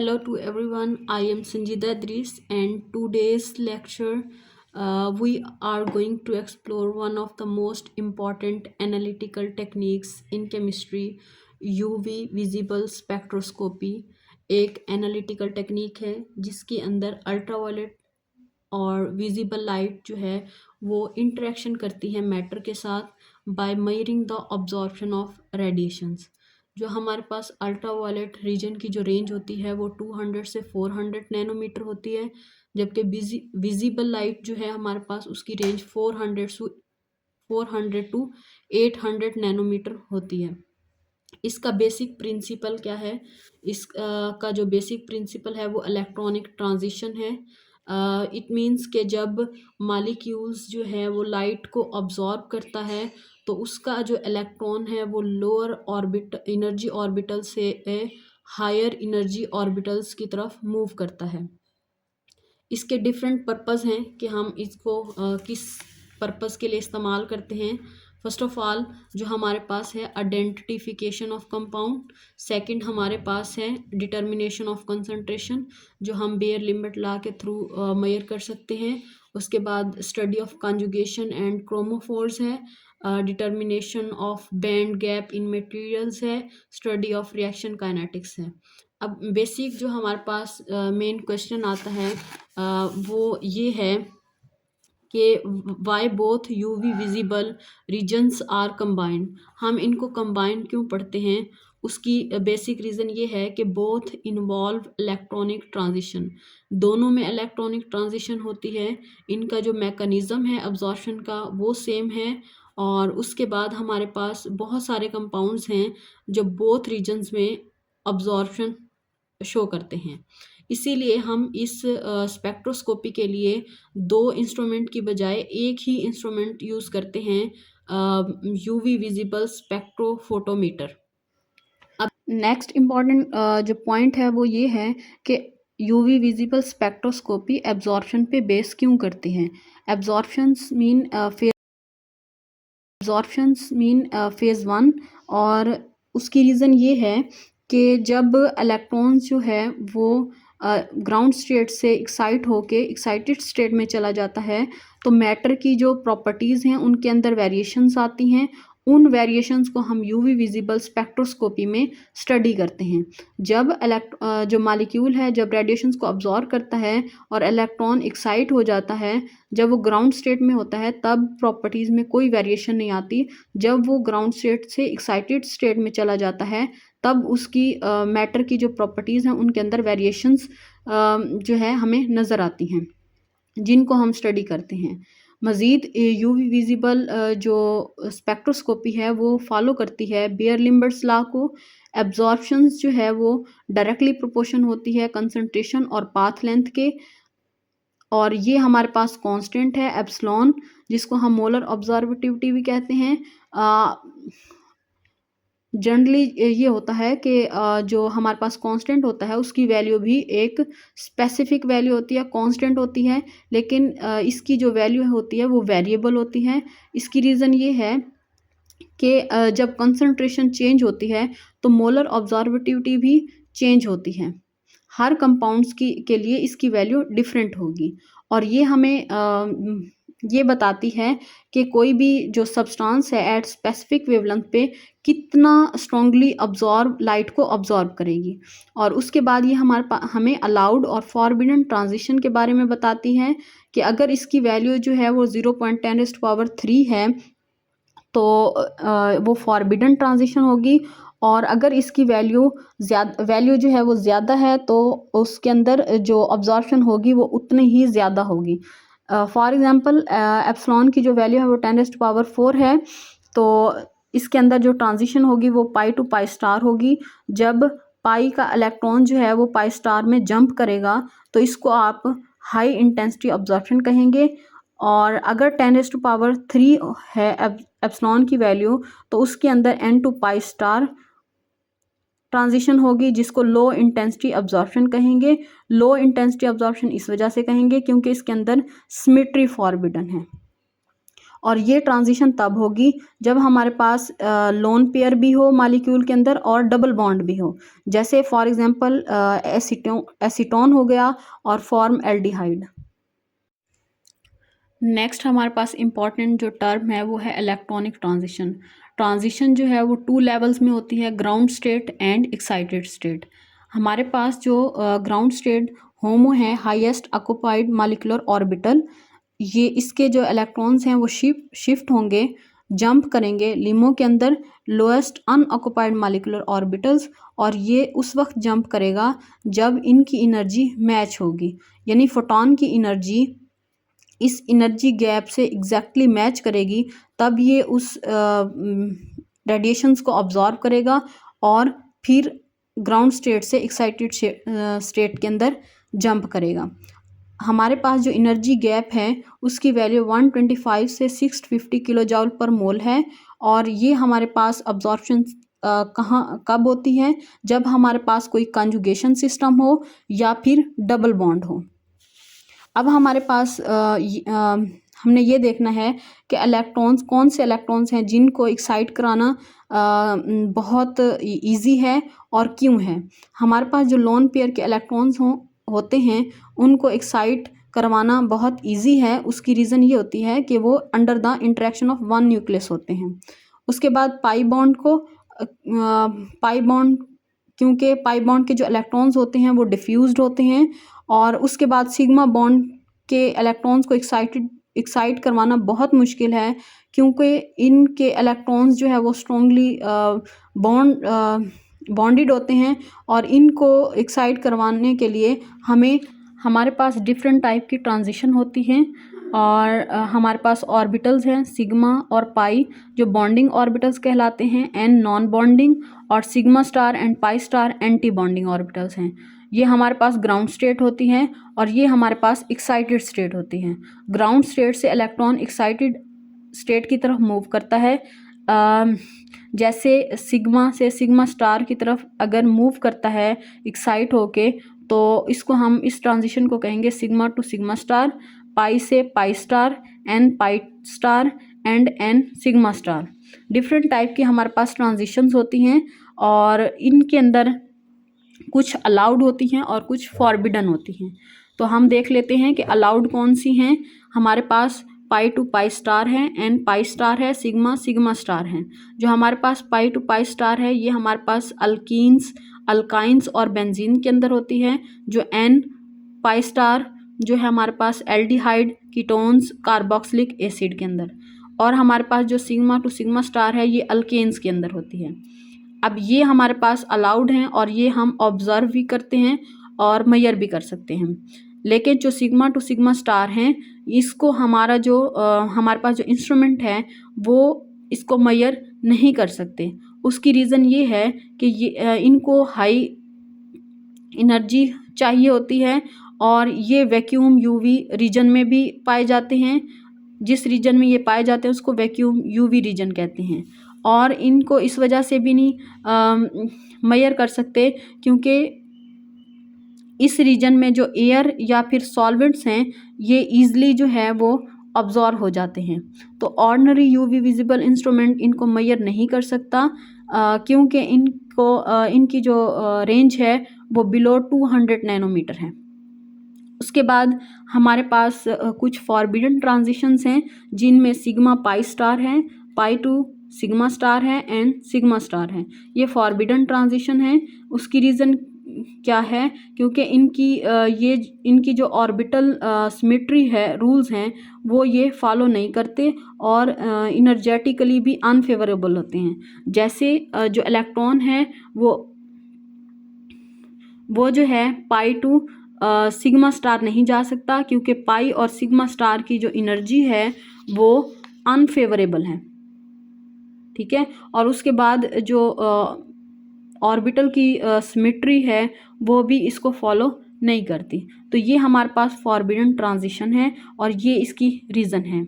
Hello to everyone. I am Sanjida Dris, and today's lecture we are going to explore one of the most important analytical techniques in chemistry, UV visible spectroscopy. एक analytical technique है जिसके अंदर ultraviolet और visible light जो है वो interaction करती है मैटर के साथ by measuring the absorption of radiations. जो हमारे पास अल्ट्रावायलेट रीजन की जो रेंज होती है वो 200 से 400 नैनोमीटर होती है, जबकि विजिबल लाइट जो है हमारे पास उसकी रेंज 400 टू 800 नैनोमीटर होती है। इसका बेसिक प्रिंसिपल क्या है? इस का जो बेसिक प्रिंसिपल है वो इलेक्ट्रॉनिक ट्रांजिशन है। इट मीन्स के जब मालिक्यूल्स जो है वो लाइट को ऑब्जॉर्ब करता है तो उसका जो इलेक्ट्रॉन है वो लोअर ऑर्बिट एनर्जी ऑर्बिटल से हायर एनर्जी ऑर्बिटल्स की तरफ मूव करता है। इसके डिफरेंट पर्पस हैं कि हम इसको किस पर्पस के लिए इस्तेमाल करते हैं। फर्स्ट ऑफ ऑल जो हमारे पास है आइडेंटिफिकेशन ऑफ कंपाउंड, सेकंड हमारे पास है डिटर्मिनेशन ऑफ कंसंट्रेशन जो हम बेयर लिमिट लॉ के थ्रू मेजर कर सकते हैं। उसके बाद study of conjugation and chromophores है, determination of band gap in materials है, स्टडी ऑफ रिएक्शन काइनेटिक्स है। अब बेसिक जो हमारे पास मेन क्वेश्चन आता है वो ये है कि why both UV visible regions are combined. हम इनको कंबाइंड क्यों पढ़ते हैं? उसकी बेसिक रीज़न ये है कि बोथ इन्वॉल्व इलेक्ट्रॉनिक ट्रांजिशन, दोनों में इलेक्ट्रॉनिक ट्रांजिशन होती है। इनका जो मैकेनिज़्म है अब्जॉर्प्शन का वो सेम है। और उसके बाद हमारे पास बहुत सारे कंपाउंड्स हैं जो बोथ रीजन्स में अब्जॉर्प्शन शो करते हैं। इसीलिए हम इस स्पेक्ट्रोस्कोपी के लिए दो इंस्ट्रूमेंट की बजाय एक ही इंस्ट्रूमेंट यूज़ करते हैं, यूवी विजिबल स्पेक्ट्रोफोटोमीटर। अब नेक्स्ट इम्पॉर्टेंट जो पॉइंट है वो ये है कि यूवी विजिबल स्पेक्ट्रोस्कोपी एब्जॉर्प्शन पे बेस क्यों करते हैं। एब्जॉर्प्शंस मीन फेज़ वन, और उसकी रीज़न ये है कि जब इलेक्ट्रॉन्स जो है वो ग्राउंड स्टेट से एक्साइटेड स्टेट में चला जाता है तो मैटर की जो प्रॉपर्टीज़ हैं उनके अंदर वेरिएशंस आती हैं। उन वेरिएशंस को हम यूवी विजिबल स्पेक्ट्रोस्कोपी में स्टडी करते हैं। जब जो मालिक्यूल है जब रेडिएशंस को अब्जॉर्ब करता है और इलेक्ट्रॉन एक्साइट हो जाता है, जब वो ग्राउंड स्टेट में होता है तब प्रॉपर्टीज़ में कोई वेरिएशन नहीं आती। जब वो ग्राउंड स्टेट से एक्साइटेड स्टेट में चला जाता है तब उसकी मैटर की जो प्रॉपर्टीज़ हैं उनके अंदर वेरिएशंस जो है हमें नज़र आती हैं, जिनको हम स्टडी करते हैं। मज़ीद यूवी विजिबल जो स्पेक्ट्रोस्कोपी है वो फॉलो करती है बेयर लिम्बर्ट्स लॉ को। एब्जॉर्प्शंस जो है वो डायरेक्टली प्रोपोर्शन होती है कंसंट्रेशन और पाथ लेंथ के, और ये हमारे पास कांस्टेंट है एप्सिलॉन, जिसको हम मोलर ऑब्जर्वेटिविटी भी कहते हैं। जनरली ये होता है कि जो हमारे पास कांस्टेंट होता है उसकी वैल्यू भी एक स्पेसिफिक वैल्यू होती है, कांस्टेंट होती है, लेकिन इसकी जो वैल्यू होती है वो वेरिएबल होती है। इसकी रीज़न ये है कि जब कंसंट्रेशन चेंज होती है तो मोलर ऑब्जर्वेटिविटी भी चेंज होती है। हर कंपाउंड्स के लिए इसकी वैल्यू डिफरेंट होगी, और ये हमें ये बताती है कि कोई भी जो सब्सटेंस है एट स्पेसिफिक वेवलेंथ पे कितना स्ट्रांगली लाइट को अब्जॉर्ब करेगी। और उसके बाद ये हमें अलाउड और फॉरबिडन ट्रांजिशन के बारे में बताती है कि अगर इसकी वैल्यू जो है वो 0.10⁻³ है तो वो फॉरबिडन ट्रांजिशन होगी, और अगर इसकी वैल्यू जो है वो ज़्यादा है तो उसके अंदर जो अब्जॉर्प्शन होगी वो उतनी ही ज़्यादा होगी। फॉर एग्ज़ाम्पल एप्सिलॉन की जो वैल्यू है वो 10⁻⁴ है, तो इसके अंदर जो ट्रांजिशन होगी वो पाई टू पाई स्टार होगी। जब पाई का इलेक्ट्रॉन जो है वो पाई स्टार में जंप करेगा तो इसको आप हाई इंटेंसिटी अब्जॉर्प्शन कहेंगे। और अगर 10⁻³ है एप्सिलॉन की वैल्यू तो उसके अंदर n to pi star transition होगी, जिसको लो इंटेंसिटी अब्जॉर्प्शन कहेंगे। लो इंटेंसिटी अब्जॉर्प्शन इस वजह से कहेंगे क्योंकि इसके अंदर सिमेट्री फॉरबिडन है। और ये ट्रांजिशन तब होगी जब हमारे पास लोन पेयर भी हो मॉलिक्यूल के अंदर और डबल बॉन्ड भी हो, जैसे फॉर एग्जांपल एसीटोन हो गया और फॉर्म एल्डिहाइड। नेक्स्ट हमारे पास इम्पॉर्टेंट जो टर्म है वो है इलेक्ट्रॉनिक ट्रांजिशन। ट्रांजिशन जो है वो 2 लेवल्स में होती है, ground state and excited state. हमारे पास जो ग्राउंड स्टेट होमो है, हाईएस्ट ऑक्युपाइड मॉलिक्यूलर ऑर्बिटल, ये इसके जो इलेक्ट्रॉन्स हैं वो शिफ्ट होंगे, जंप करेंगे लिमो के अंदर लोएस्ट अनऑक्युपाइड मॉलिक्यूलर ऑर्बिटल्स, और ये उस वक्त जंप करेगा जब इनकी एनर्जी मैच होगी, यानी फोटॉन की एनर्जी इस एनर्जी गैप से एग्जैक्टली मैच करेगी, तब ये उस रेडिएशंस को ऑब्जॉर्व करेगा और फिर ग्राउंड स्टेट से एक्साइटेड स्टेट के अंदर जंप करेगा। हमारे पास जो एनर्जी गैप है उसकी वैल्यू 125 से 650 किलो जूल पर मोल है, और ये हमारे पास अब्जॉर्प्शन कब होती है, जब हमारे पास कोई कंजुगेशन सिस्टम हो या फिर डबल बॉन्ड हो। अब हमारे पास हमने ये देखना है कि इलेक्ट्रॉन्स, कौन से इलेक्ट्रॉन्स हैं जिनको एक्साइट कराना बहुत इजी है और क्यों है। हमारे पास जो लोन पेयर के इलेक्ट्रॉन्स होते हैं उनको एक्साइट करवाना बहुत इजी है। उसकी रीज़न ये होती है कि वो under the interaction of one nucleus होते हैं। उसके बाद पाई बॉन्ड क्योंकि पाई बॉन्ड के जो इलेक्ट्रॉन्स होते हैं वो डिफ्यूज्ड होते हैं, और उसके बाद सिग्मा बॉन्ड के इलेक्ट्रॉन्स को एक्साइट करवाना बहुत मुश्किल है, क्योंकि इनके इलेक्ट्रॉन्स जो है वो स्ट्रॉन्गली बॉन्डेड होते हैं, और इनको एक्साइट करवाने के लिए हमारे पास डिफरेंट टाइप की ट्रांजिशन होती हैं, और हमारे पास ऑर्बिटल्स हैं सिग्मा और पाई, जो बॉन्डिंग ऑर्बिटल्स कहलाते हैं, एन नॉन बॉन्डिंग, और sigma star and pi star anti bonding orbitals हैं। ये हमारे पास ग्राउंड स्टेट होती हैं, और ये हमारे पास एक्साइटेड स्टेट होती हैं। ग्राउंड स्टेट से इलेक्ट्रॉन एक्साइटेड स्टेट की तरफ मूव करता है, जैसे सिग्मा से सिग्मा स्टार की तरफ अगर मूव करता है एक्साइट होके, तो इसको हम इस ट्रांजिशन को कहेंगे sigma to sigma star, pi से pi star, n pi star and n sigma star. Different type की हमारे पास ट्रांजिशंस होती हैं, और इनके अंदर कुछ अलाउड होती हैं और कुछ फॉरबिडन होती हैं। तो हम देख लेते हैं कि अलाउड कौन सी हैं। हमारे पास पाई टू पाई स्टार है, एन पाई स्टार है, सिग्मा सिग्मा स्टार है। जो हमारे पास पाई टू पाई स्टार है ये हमारे पास अल्काइंस और बेंजीन के अंदर होती है। जो एन पाई स्टार जो है हमारे पास एल्डिहाइड, कीटोन्स, कार्बोक्सिलिक एसिड के अंदर, और हमारे पास जो सिग्मा टू सिग्मा स्टार है ये अल्केन्स के अंदर होती है। अब ये हमारे पास अलाउड हैं, और ये हम ऑब्जर्व भी करते हैं और मेजर भी कर सकते हैं। लेकिन जो सिग्मा टू सिग्मा स्टार हैं इसको हमारे पास जो इंस्ट्रूमेंट है वो इसको मेजर नहीं कर सकते। उसकी रीज़न ये है कि इनको हाई एनर्जी चाहिए होती है, और ये वैक्यूम यूवी रीजन में भी पाए जाते हैं। जिस रीजन में ये पाए जाते हैं उसको वैक्यूम यूवी रीजन कहते हैं, और इनको इस वजह से भी नहीं मेजर कर सकते क्योंकि इस रीजन में जो एयर या फिर सॉल्वेंट्स हैं ये ईज़िली जो है वो अब्जॉर्ब हो जाते हैं। तो ऑर्डिनरी यूवी विजिबल इंस्ट्रूमेंट इनको मेजर नहीं कर सकता, क्योंकि इनकी जो रेंज है वो बिलो 200 नैनोमीटर है। उसके बाद हमारे पास कुछ फॉरबिडन ट्रांजिशंस हैं जिनमें सिग्मा पाई स्टार है, पाई टू सिग्मा स्टार है, एंड सिग्मा स्टार है। ये फॉरबिडन ट्रांजिशन है। उसकी रीज़न क्या है, क्योंकि इनकी जो ऑर्बिटल सिमेट्री है, रूल्स हैं, वो ये फॉलो नहीं करते और इनर्जेटिकली भी अनफेवरेबल होते हैं। जैसे जो इलेक्ट्रॉन है वो जो है पाई टू सिग्मा स्टार नहीं जा सकता, क्योंकि पाई और सिग्मा स्टार की जो एनर्जी है वो अनफेवरेबल है। ठीक है, और उसके बाद जो ऑर्बिटल की सिमेट्री है वो भी इसको फॉलो नहीं करती। तो ये हमारे पास फॉरबिडन ट्रांजिशन है और ये इसकी रीज़न है।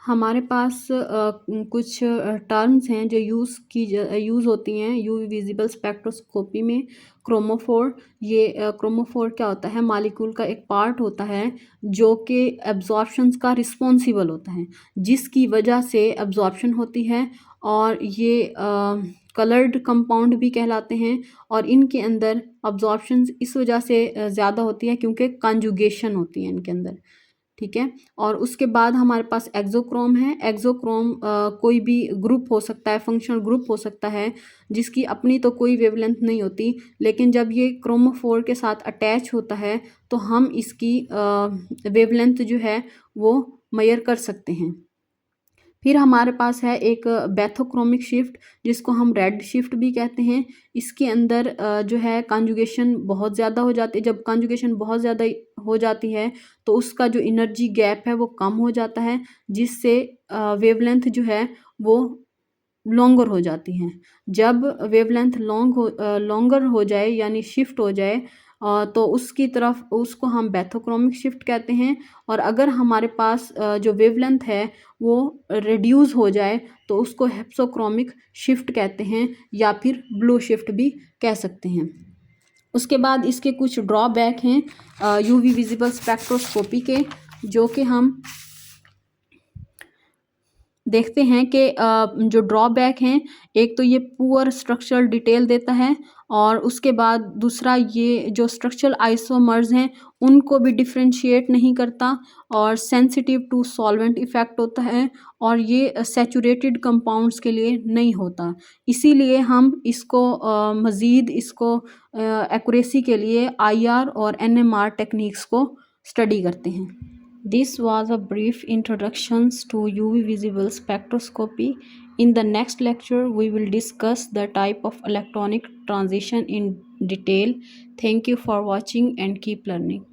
हमारे पास कुछ टर्म्स हैं जो यूज़ होती हैं यूवी विजिबल स्पेक्ट्रोस्कोपी में। क्रोमोफोर, ये क्रोमोफोर क्या होता है, मॉलिक्यूल का एक पार्ट होता है जो कि एब्जॉर्प्शंस का रिस्पॉन्सिबल होता है, जिसकी वजह से एब्जॉर्प्शन होती है। और ये कलर्ड कंपाउंड भी कहलाते हैं और इनके अंदर एब्जॉर्प्शंस इस वजह से ज़्यादा होती है क्योंकि कॉन्जुगेशन होती है इनके अंदर। ठीक है। और उसके बाद हमारे पास एक्सोक्रोम है। एक्सोक्रोम कोई भी ग्रुप हो सकता है, फंक्शनल ग्रुप हो सकता है जिसकी अपनी तो कोई वेवलेंथ नहीं होती, लेकिन जब ये क्रोमोफोर के साथ अटैच होता है तो हम इसकी वेवलेंथ जो है वो मेजर कर सकते हैं। फिर हमारे पास है एक बैथोक्रोमिक शिफ्ट, जिसको हम रेड शिफ्ट भी कहते हैं। इसके अंदर जो है कॉन्जुगेशन बहुत ज़्यादा हो जाती है। जब कॉन्जुगेशन बहुत ज़्यादा हो जाती है तो उसका जो एनर्जी गैप है वो कम हो जाता है, जिससे वेवलेंथ जो है वो लॉन्गर हो जाती हैं। जब वेवलेंथ लॉन्गर हो जाए यानी शिफ्ट हो जाए तो उसकी तरफ उसको हम बैथोक्रोमिक शिफ्ट कहते हैं। और अगर हमारे पास जो वेवलेंथ है वो रिड्यूस हो जाए तो उसको हेप्सोक्रोमिक शिफ्ट कहते हैं या फिर ब्लू शिफ्ट भी कह सकते हैं। उसके बाद इसके कुछ ड्रॉबैक हैं यूवी विजिबल स्पेक्ट्रोस्कोपी के, जो कि हम देखते हैं कि जो ड्रॉबैक हैं, एक तो ये पुअर स्ट्रक्चरल डिटेल देता है और उसके बाद दूसरा ये जो स्ट्रक्चरल आइसोमर्स हैं उनको भी डिफरेंशिएट नहीं करता और सेंसिटिव टू सॉल्वेंट इफ़ेक्ट होता है और ये सैचुरेटेड कंपाउंड्स के लिए नहीं होता। इसीलिए हम इसको मज़ीद इसको एक्यूरेसी के लिए आईआर और एनएमआर टेक्निक्स को स्टडी करते हैं। This was a brief introduction to UV visible spectroscopy. In the next lecture, we will discuss the type of electronic transition in detail. Thank you for watching and keep learning.